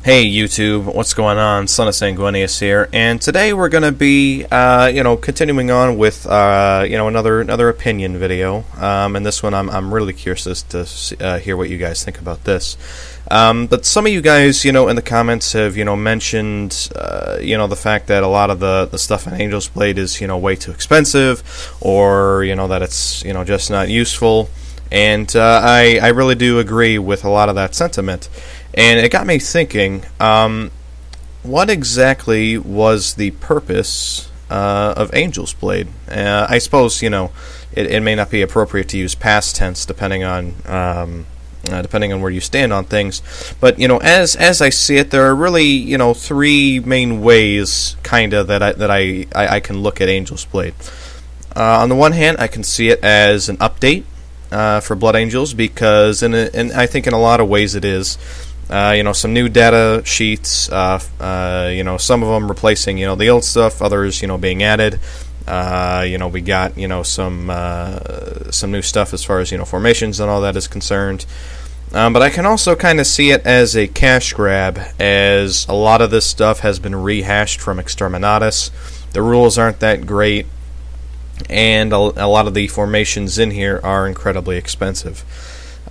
Hey YouTube, what's going on? Son of Sanguinius here, and today we're going to be, continuing on with, another opinion video. And this one, I'm really curious as to hear what you guys think about this. But some of you guys, in the comments have, mentioned, the fact that a lot of the stuff in Angel's Blade is, way too expensive, or, that it's, just not useful. And I really do agree with a lot of that sentiment. And it got me thinking, what exactly was the purpose of Angel's Blade? I suppose, it may not be appropriate to use past tense depending on where you stand on things. But, as I see it, there are really, three main ways, kind of, that I can look at Angel's Blade. On the one hand, I can see it as an update for Blood Angels, because, and I think in a lot of ways it is. Some new data sheets, some of them replacing, the old stuff, others, being added. We got, some new stuff as far as, formations and all that is concerned. But I can also kind of see it as a cash grab, as a lot of this stuff has been rehashed from Exterminatus. The rules aren't that great, and a lot of the formations in here are incredibly expensive.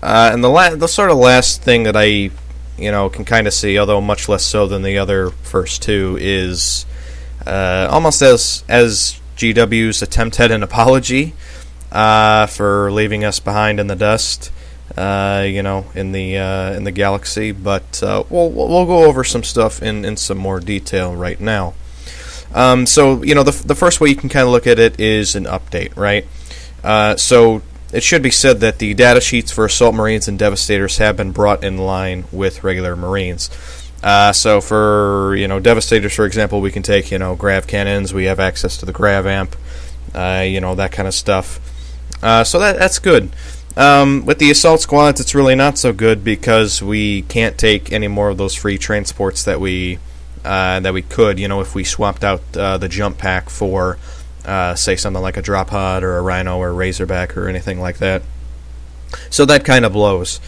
And the sort of last thing that I can kind of see, although much less so than the other first two, is almost as GW's attempt at an apology for leaving us behind in the dust, in the galaxy. But we'll go over some stuff in some more detail right now. So the first way you can kind of look at it is an update, right? So it should be said that the data sheets for Assault Marines and Devastators have been brought in line with regular Marines. So for, Devastators, for example, we can take, grav cannons, we have access to the grav amp, that kind of stuff. So that's good. With the Assault Squads, it's really not so good, because we can't take any more of those free transports that we could, if we swapped out the jump pack for say something like a drop pod or a Rhino or a Razorback or anything like that. So that kind of blows.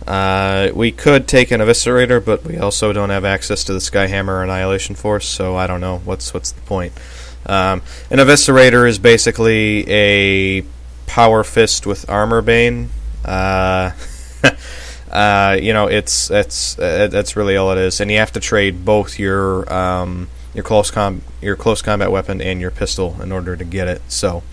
We could take an Eviscerator, but we also don't have access to the Skyhammer or Annihilation Force, so I don't know. What's the point? An Eviscerator is basically a Power Fist with Armor Bane. That's really all it is, and you have to trade both your close combat weapon and your pistol in order to get it. So,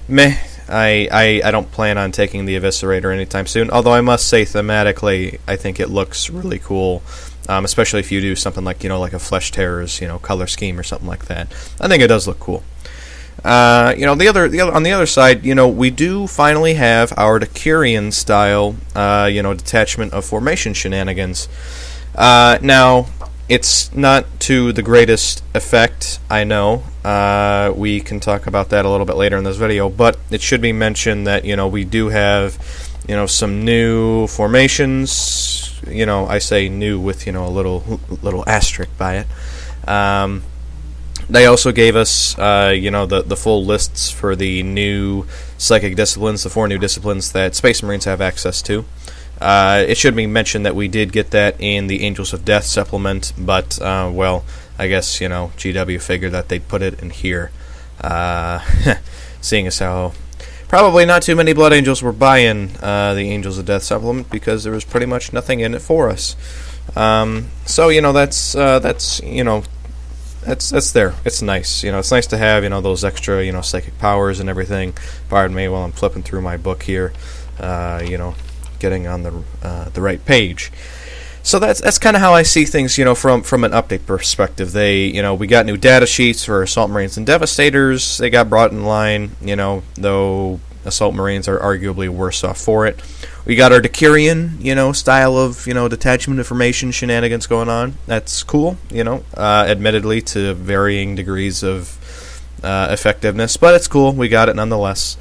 I don't plan on taking the Eviscerator anytime soon. Although I must say, thematically, I think it looks really cool, especially if you do something like like a Flesh Terrors color scheme or something like that. I think it does look cool. On the other side, we do finally have our Decurion style, detachment of formation shenanigans. Now, it's not to the greatest effect, I know. We can talk about that a little bit later in this video, but it should be mentioned that, we do have, some new formations. I say new with, a little asterisk by it. They also gave us, the full lists for the new psychic disciplines, the 4 new disciplines that Space Marines have access to. It should be mentioned that we did get that in the Angels of Death supplement, but, I guess, GW figured that they'd put it in here, seeing as how probably not too many Blood Angels were buying the Angels of Death supplement, because there was pretty much nothing in it for us. So, that's there. It's nice. It's nice to have, those extra, psychic powers and everything. Pardon me while I'm flipping through my book here, getting on the right page. So that's kind of how I see things, from an update perspective. We got new data sheets for Assault Marines and Devastators. They got brought in line, though Assault Marines are arguably worse off for it. We got our Decurion, style of, detachment information shenanigans going on. That's cool, admittedly to varying degrees of effectiveness, but it's cool. We got it nonetheless.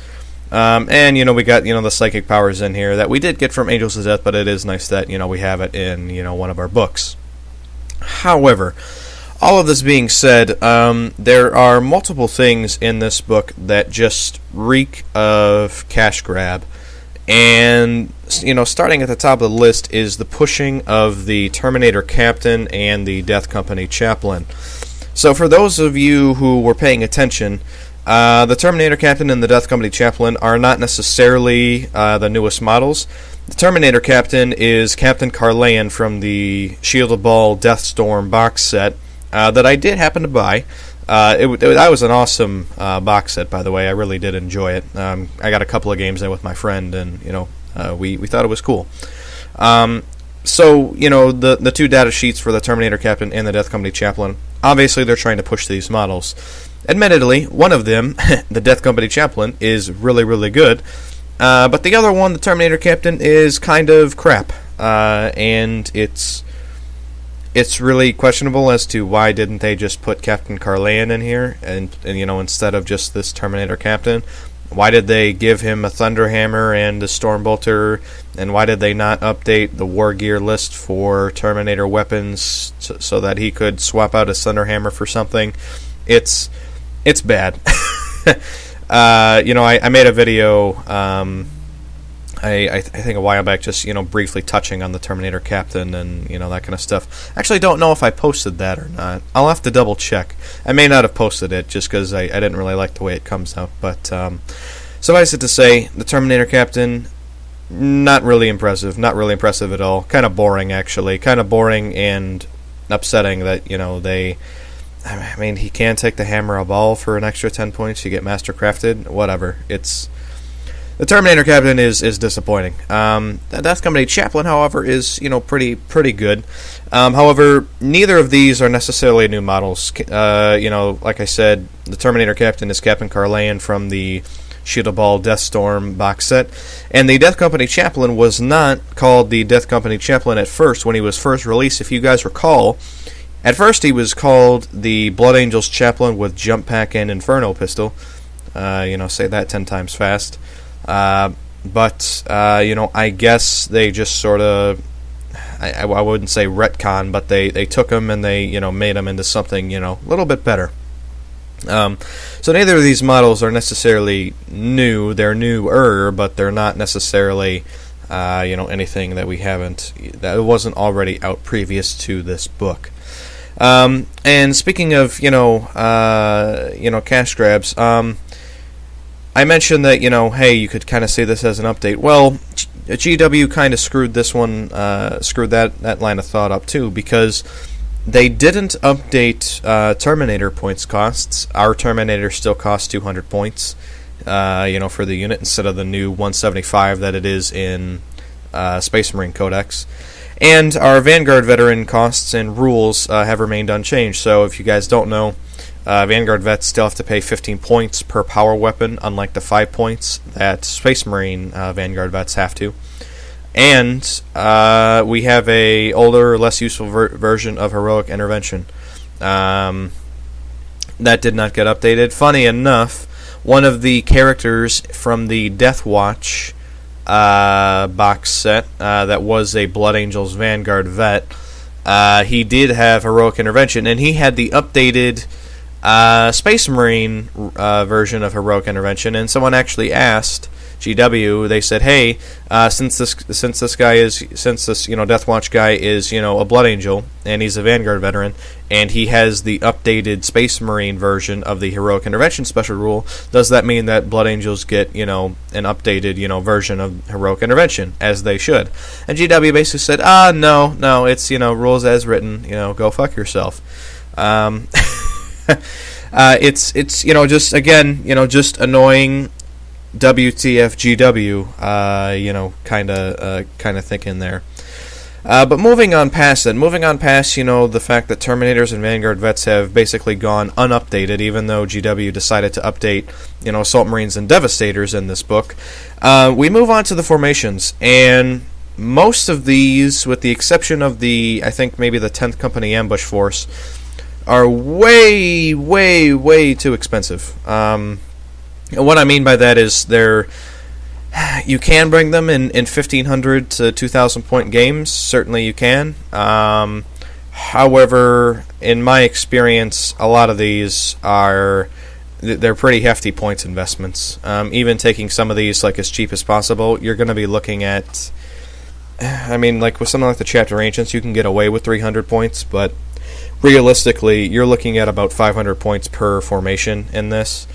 And, we got, the psychic powers in here that we did get from Angels of Death, but it is nice that, we have it in, one of our books. However, all of this being said, there are multiple things in this book that just reek of cash grab, And, starting at the top of the list is the pushing of the Terminator Captain and the Death Company Chaplain. So for those of you who were paying attention, the Terminator Captain and the Death Company Chaplain are not necessarily the newest models. The Terminator Captain is Captain Karlian from the Shield of Baal Deathstorm box set that I did happen to buy. That was an awesome box set, by the way. I really did enjoy it. I got a couple of games in with my friend, and we thought it was cool. So the two data sheets for the Terminator Captain and the Death Company Chaplain. Obviously, they're trying to push these models. Admittedly, one of them, the Death Company Chaplain, is really, really good. But the other one, the Terminator Captain, is kind of crap. And it's really questionable as to why didn't they just put Captain Karlian in here and instead of just this Terminator Captain. Why did they give him a Thunderhammer and a Stormbolter, and why did they not update the War Gear list for Terminator weapons so that he could swap out his Thunderhammer for something? It's bad. I made a video I think a while back, just briefly touching on the Terminator Captain and that kind of stuff. Actually, don't know if I posted that or not. I'll have to double check. I may not have posted it just because I didn't really like the way it comes out. But suffice it to say, the Terminator Captain, not really impressive. Not really impressive at all. Kind of boring, actually. Kind of boring and upsetting that they. I mean, he can take the Hammer of Baal for an extra 10 points. You get Master Crafted. Whatever. The Terminator Captain is disappointing. The Death Company Chaplain, however, is pretty good. However, neither of these are necessarily new models. Like I said, the Terminator Captain is Captain Karlian from the Shield of Baal Deathstorm box set, and the Death Company Chaplain was not called the Death Company Chaplain at first when he was first released. If you guys recall, at first he was called the Blood Angels Chaplain with Jump Pack and Inferno Pistol. Say that 10 times fast. But I guess they just sort of, I wouldn't say retcon, but they took him and they, made him into something, a little bit better. So neither of these models are necessarily new. They're newer, but they're not necessarily, anything that that wasn't already out previous to this book. And speaking of, cash grabs, I mentioned that, hey, you could kind of see this as an update. Well, GW kind of screwed this one, screwed that line of thought up too, because they didn't update Terminator points costs. Our Terminator still costs 200 points, for the unit instead of the new 175 that it is in Space Marine Codex. And our Vanguard veteran costs and rules have remained unchanged. So if you guys don't know, Vanguard vets still have to pay 15 points per power weapon, unlike the 5 points that Space Marine Vanguard vets have to. And we have a older, less useful version of Heroic Intervention. That did not get updated. Funny enough, one of the characters from the Death Watch box set that was a Blood Angels Vanguard vet, he did have Heroic Intervention, and he had the updated Space Marine version of Heroic Intervention, and someone actually asked GW. They said, "Hey, since this Death Watch guy is a Blood Angel and he's a Vanguard veteran, and he has the updated Space Marine version of the Heroic Intervention special rule, does that mean that Blood Angels get an updated version of Heroic Intervention, as they should?" And GW basically said, no, it's rules as written. Go fuck yourself." It's just again just annoying WTFGW kind of thinking there. But moving on past the fact that Terminators and Vanguard vets have basically gone unupdated, even though GW decided to update Assault Marines and Devastators in this book, we move on to the formations, and most of these, with the exception of I think maybe the 10th Company Ambush Force, are way, way, way too expensive. And what I mean by that is you can bring them in 1,500 to 2,000 point games. Certainly you can. However, in my experience, a lot of these are they're pretty hefty points investments. Even taking some of these like as cheap as possible, you're going to be looking at. I mean, like with something like the Chapter Ancients, you can get away with 300 points, but realistically, you're looking at about 500 points per formation in this.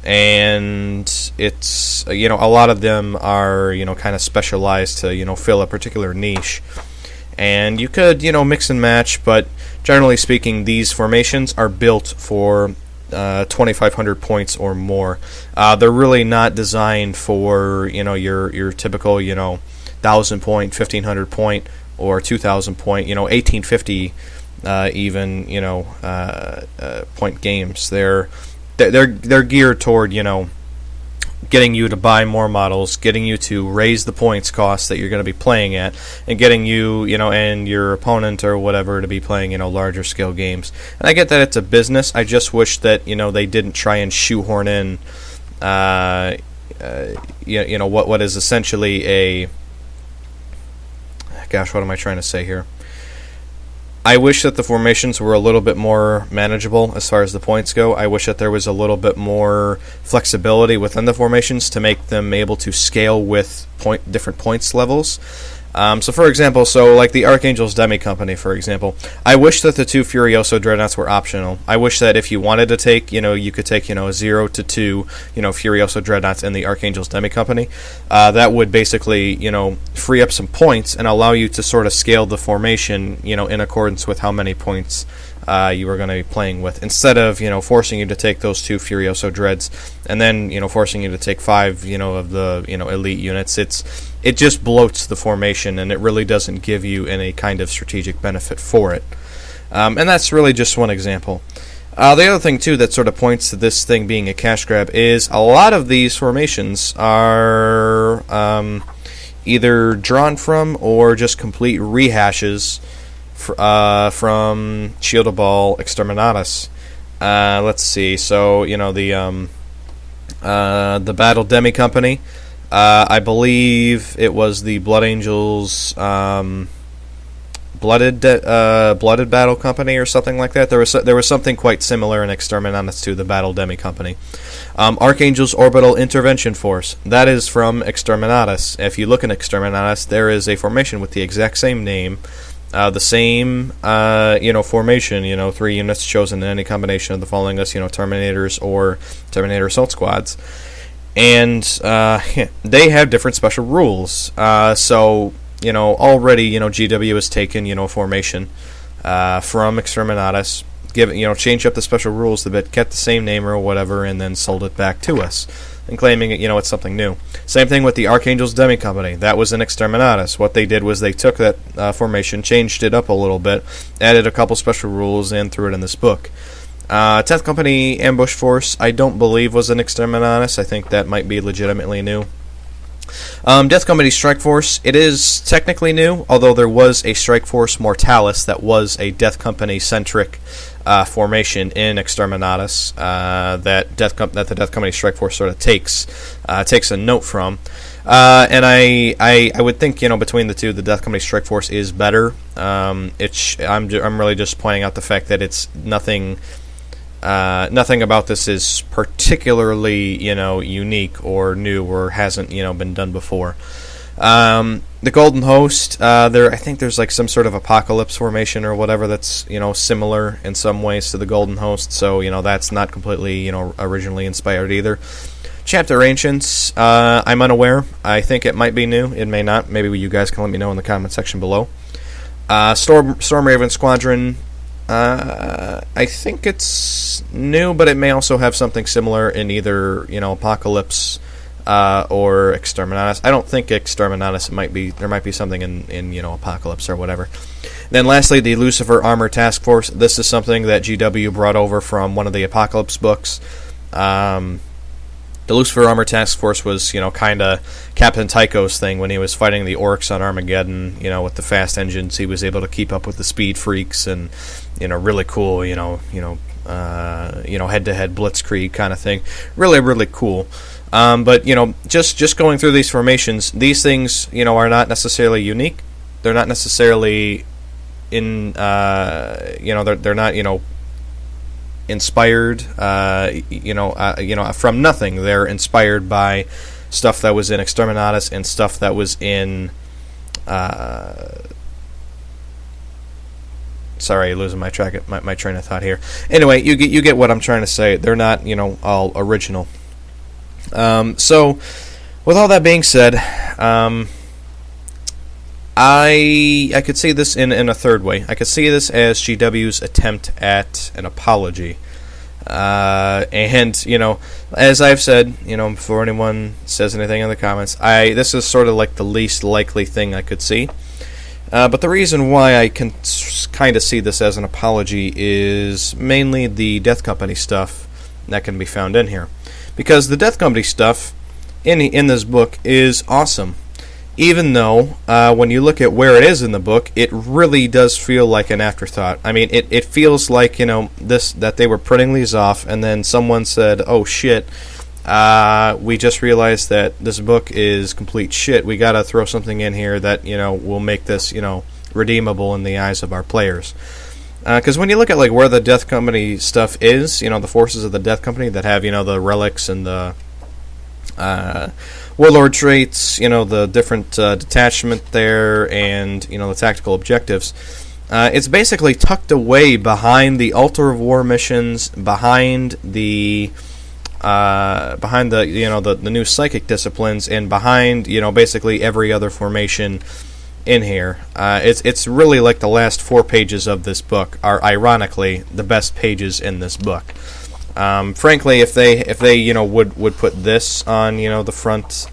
And it's, a lot of them are, kind of specialized to, fill a particular niche. And you could, mix and match, but generally speaking, these formations are built for 2,500 points or more. They're really not designed for, your typical, 1,000 point, 1,500 point, or 2,000 point, 1,850 even, point games. They're geared toward, getting you to buy more models, getting you to raise the points cost that you're going to be playing at, and getting you, and your opponent or whatever to be playing, larger scale games. And I get that it's a business. I just wish that, they didn't try and shoehorn in, what is essentially a. Gosh, what am I trying to say here? I wish that the formations were a little bit more manageable as far as the points go. I wish that there was a little bit more flexibility within the formations to make them able to scale with different points levels. So for example, like the Archangel's Demi Company, for example, I wish that the 2 Furioso Dreadnoughts were optional. I wish that if you wanted to take, you could take, 0 to 2, Furioso Dreadnoughts in the Archangel's Demi Company. That would basically, free up some points and allow you to sort of scale the formation, in accordance with how many points you were going to be playing with, instead of forcing you to take those 2 Furioso Dreads and then forcing you to take 5 of the elite units. It just bloats the formation, and it really doesn't give you any kind of strategic benefit for it. And that's really just one example. The other thing too that sort of points to this thing being a cash grab is a lot of these formations are either drawn from or just complete rehashes from Shield of Baal Exterminatus. Let's see. So the Battle Demi Company. I believe it was the Blood Angels Blooded Battle Company or something like that. There was something quite similar in Exterminatus to the Battle Demi Company. Archangel's Orbital Intervention Force. That is from Exterminatus. If you look in Exterminatus, there is a formation with the exact same name. The same, formation, 3 units chosen in any combination of the following list, Terminators or Terminator Assault Squads. And they have different special rules. So, already, GW has taken, a formation from Exterminatus, change up the special rules a bit, kept the same name or whatever, and then sold it back to us, and claiming it's something new. Same thing with the Archangel's Demi Company. That was in Exterminatus. What they did was they took that formation, changed it up a little bit, added a couple special rules, and threw it in this book. 10th Company Ambush Force, I don't believe was in Exterminatus. I think that might be legitimately new. Death Company Strike Force, it is technically new, although there was a Strike Force Mortalis that was a Death Company-centric formation in Exterminatus that the Death Company Strike Force sort of takes a note from. And I would think between the two, the Death Company Strike Force is better. I'm really just pointing out the fact that it's nothing about this is particularly unique or new or hasn't been done before. The Golden Host, I think there's like some sort of apocalypse formation or whatever that's similar in some ways to the Golden Host, so that's not completely originally inspired either. Chapter Ancients, I'm unaware. I think it might be new. It may not. Maybe you guys can let me know in the comment section below. Storm Raven Squadron, I think it's new, but it may also have something similar in either Apocalypse or Exterminatus. I don't think Exterminatus. There might be something in Apocalypse or whatever. Then lastly, the Lucifer Armor Task Force. This is something that GW brought over from one of the Apocalypse books. The Lucifer Armor Task Force was, kind of Captain Tycho's thing when he was fighting the orcs on Armageddon. With the fast engines, he was able to keep up with the speed freaks and, really cool, head-to-head blitzkrieg kind of thing. Really, really cool. But just going through these formations, these things, are not necessarily unique. They're not necessarily they're not, inspired, from nothing. They're inspired by stuff that was in Exterminatus and stuff that was in. Sorry, losing my train of thought here. Anyway, you get what I'm trying to say. They're not, all original. So, with all that being said, I could see this in a third way. I could see this as GW's attempt at an apology. And, as I've said, before anyone says anything in the comments, this is sort of like the least likely thing I could see. But the reason why I can kind of see this as an apology is mainly the Death Company stuff that can be found in here. Because the Death Company stuff in this book is awesome. Even though, when you look at where it is in the book, it really does feel like an afterthought. I mean, it feels like, that they were printing these off, and then someone said, oh shit, we just realized that this book is complete shit. We gotta throw something in here that, will make this, redeemable in the eyes of our players. Because when you look at, like, where the Death Company stuff is, the forces of the Death Company that have, the relics and the warlord traits, the different detachment there, and, the tactical objectives, it's basically tucked away behind the Altar of War missions, behind the the new psychic disciplines, and behind basically every other formation in here. It's really like the last 4 pages of this book are ironically the best pages in this book. Frankly, if they would put this on the front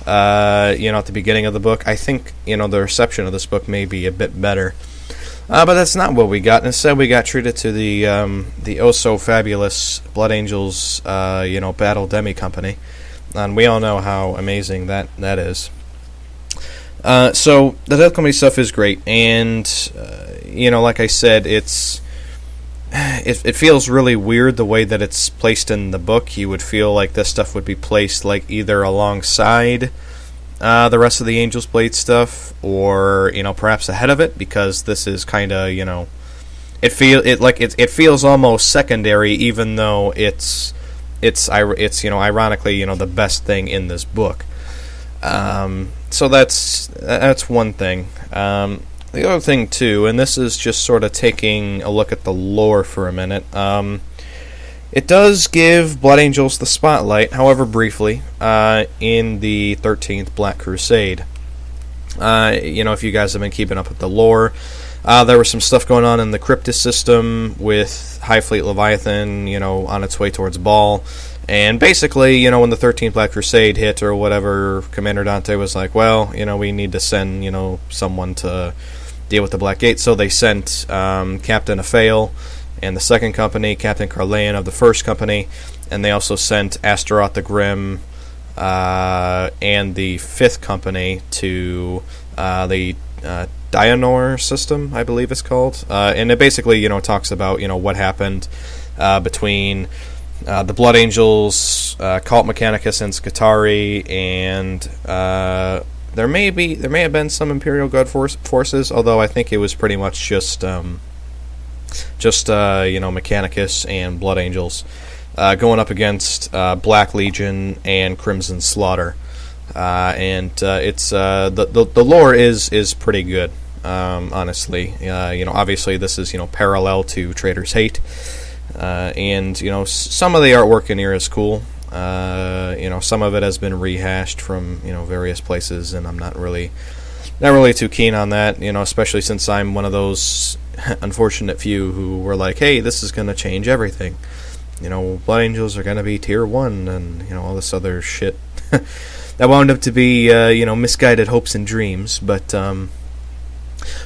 at the beginning of the book, I think the reception of this book may be a bit better. But that's not what we got. Instead, we got treated to the oh so fabulous Blood Angels Battle Demi Company, and we all know how amazing that is. So the Death Company stuff is great, and like I said, it feels really weird the way that it's placed in the book. You would feel like this stuff would be placed like either alongside the rest of the Angel's Blade stuff, or perhaps ahead of it, because this is kind of it feels almost secondary, even though it's ironically the best thing in this book. So that's one thing. The other thing too, and this is just sort of taking a look at the lore for a minute. It does give Blood Angels the spotlight, however briefly, in the 13th Black Crusade. If you guys have been keeping up with the lore, there was some stuff going on in the Cryptis system with High Fleet Leviathan, on its way towards Baal. And basically, when the 13th Black Crusade hit or whatever, Commander Dante was like, well, we need to send, someone to deal with the Black Gate. So they sent Captain Aphael and the second company, Captain Carleon of the first company, and they also sent Astaroth the Grim and the fifth company to the Dionor system, I believe it's called. And it basically, talks about, what happened between the Blood Angels, Cult Mechanicus and Skitarii, and there may have been some Imperial Guard forces, although I think it was pretty much just Mechanicus and Blood Angels going up against Black Legion and Crimson Slaughter, and it's the lore is pretty good, honestly. Obviously this is parallel to Trader's Hate, and some of the artwork in here is cool. Some of it has been rehashed from various places, and I'm not really too keen on that, especially since I'm one of those unfortunate few who were like, hey, this is going to change everything. Blood Angels are going to be tier 1 and, all this other shit. That wound up to be, misguided hopes and dreams. But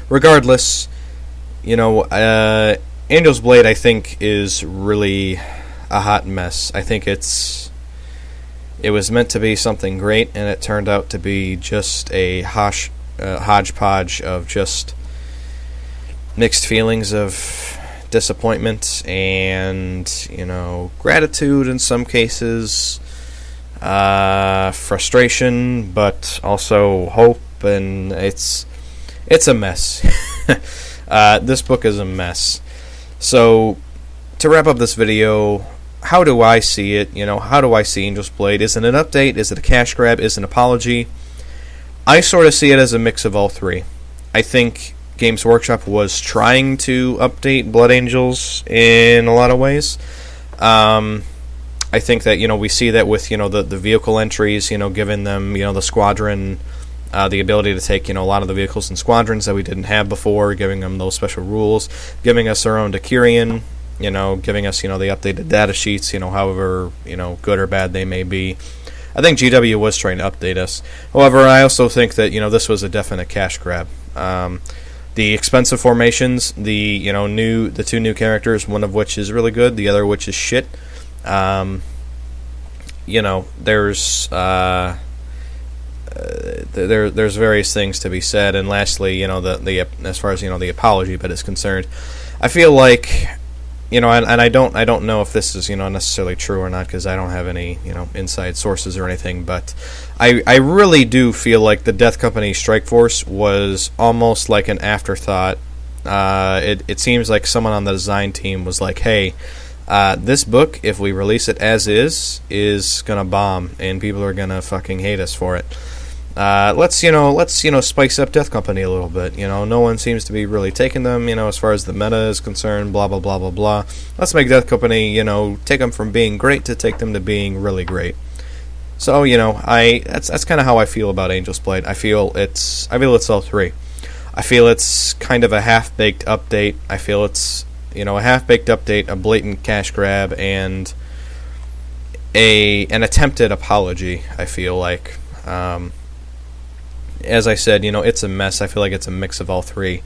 regardless, Angel's Blade, I think, is really a hot mess. I think it was meant to be something great, and it turned out to be just a hodgepodge of just mixed feelings of disappointment and gratitude in some cases, frustration, but also hope, and it's a mess. This book is a mess. So to wrap up this video, how do I see it? You know, how do I see Angel's Blade? Is it an update? Is it a cash grab? Is it an apology? I sort of see it as a mix of all three. I think Games Workshop was trying to update Blood Angels in a lot of ways. I think that, you know, we see that with, you know, the vehicle entries, you know, giving them, you know, the squadron, the ability to take, you know, a lot of the vehicles and squadrons that we didn't have before, giving them those special rules, giving us our own Decurion, you know, giving us, you know, the updated data sheets, you know, however, you know, good or bad they may be. I think GW was trying to update us. However, I also think that, you know, this was a definite cash grab. The expensive formations, the two new characters, one of which is really good, the other which is shit. You know, there's various things to be said, and lastly, you know, the as far as, you know, the apology bit is concerned, I feel like, you know, and I don't know if this is, you know, necessarily true or not, because I don't have any, you know, inside sources or anything, but I really do feel like the Death Company Strike Force was almost like an afterthought. It seems like someone on the design team was like, hey, this book, if we release it as is gonna bomb, and people are gonna fucking hate us for it. Let's spice up Death Company a little bit. You know, no one seems to be really taking them, you know, as far as the meta is concerned, blah, blah, blah, blah, blah. Let's make Death Company, you know, take them from being great to take them to being really great. So, you know, that's kind of how I feel about Angel's Blade. I feel it's all three. I feel it's kind of a half-baked update. I feel it's, you know, a half-baked update, a blatant cash grab, and an attempted apology, I feel like. As I said, you know, it's a mess. I feel like it's a mix of all three.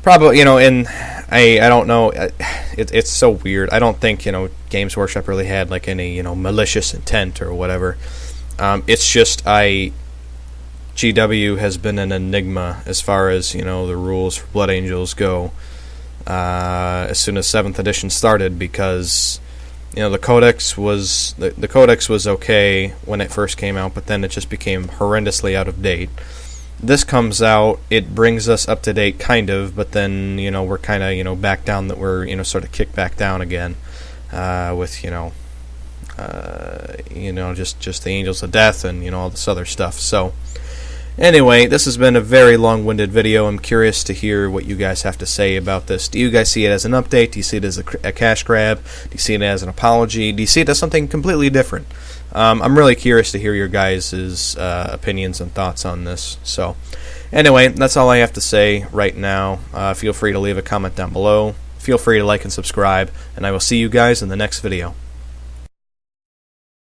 Probably, you know, and I don't know. It's so weird. I don't think, you know, Games Workshop really had, like, any, you know, malicious intent or whatever. It's just GW has been an enigma as far as, you know, the rules for Blood Angels go. As soon as 7th edition started, because, you know, the codex was okay when it first came out, but then it just became horrendously out of date. This comes out, it brings us up to date, kind of, but then, you know, we're kind of, you know, back down, that we're, you know, sort of kicked back down again, with, you know, just the Angels of Death and, you know, all this other stuff. So anyway, this has been a very long-winded video. I'm curious to hear what you guys have to say about this. Do you guys see it as an update? Do you see it as a cash grab? Do you see it as an apology? Do you see it as something completely different? I'm really curious to hear your guys' opinions and thoughts on this. So anyway, that's all I have to say right now. Feel free to leave a comment down below. Feel free to like and subscribe, and I will see you guys in the next video.